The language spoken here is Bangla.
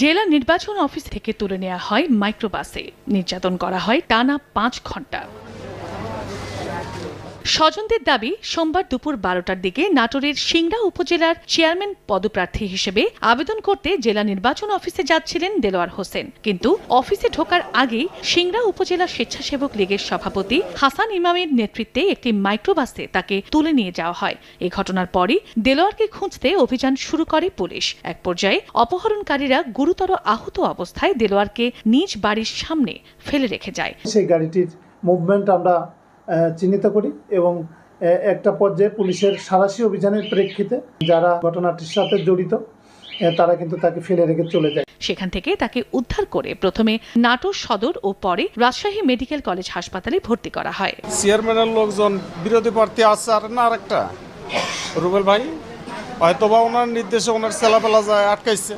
জেলা নির্বাচন অফিস থেকে তুলে নেওয়া হয় মাইক্রোবাসে, নির্যাতন করা হয় টানা 5 ঘন্টা। স্বজনদের দাবি, সোমবার দুপুর 12টার দিকে নাটোরের সিংড়া উপজেলার চেয়ারম্যান পদপ্রার্থী হিসেবে আবেদন করতে জেলা নির্বাচন অফিসে যাচ্ছিলেন দেলোয়ার হোসেন। কিন্তু অফিসে ঢোকার আগেই সিংড়া উপজেলা স্বেচ্ছাসেবক লীগের সভাপতি হাসান ইমামের নেতৃত্বে একটি মাইক্রোবাসে তাকে তুলে নিয়ে যাওয়া হয়। এই ঘটনার পরই দেলোয়ারকে খুঁজতে অভিযান শুরু করে পুলিশ। এক পর্যায়ে অপহরণকারীরা গুরুতর আহত অবস্থায় দেলোয়ারকে নিজ বাড়ির সামনে ফেলে রেখে যায়। সেই গাড়িটির মুভমেন্ট আমরা চিহ্নিত করি এবং একটা পর্যায়ে পুলিশের সাঁড়াশি অভিযানের প্রেক্ষিতে যারা ঘটনাটির সাথে জড়িত তারা কিন্তু তাকে ফেলে রেখে চলে যায়। সেখান থেকে তাকে উদ্ধার করে প্রথমে নাটোর সদর ও পরে রাজশাহী মেডিকেল কলেজ হাসপাতালে ভর্তি করা হয়। চেয়ারম্যানের লোকজন বিরোধী প্রার্থী আছে আর না আরেকটা রুবেল ভাই হয়তোবা ওনার নির্দেশে ওনার ছেলেবেলা যায় আটকাইছে।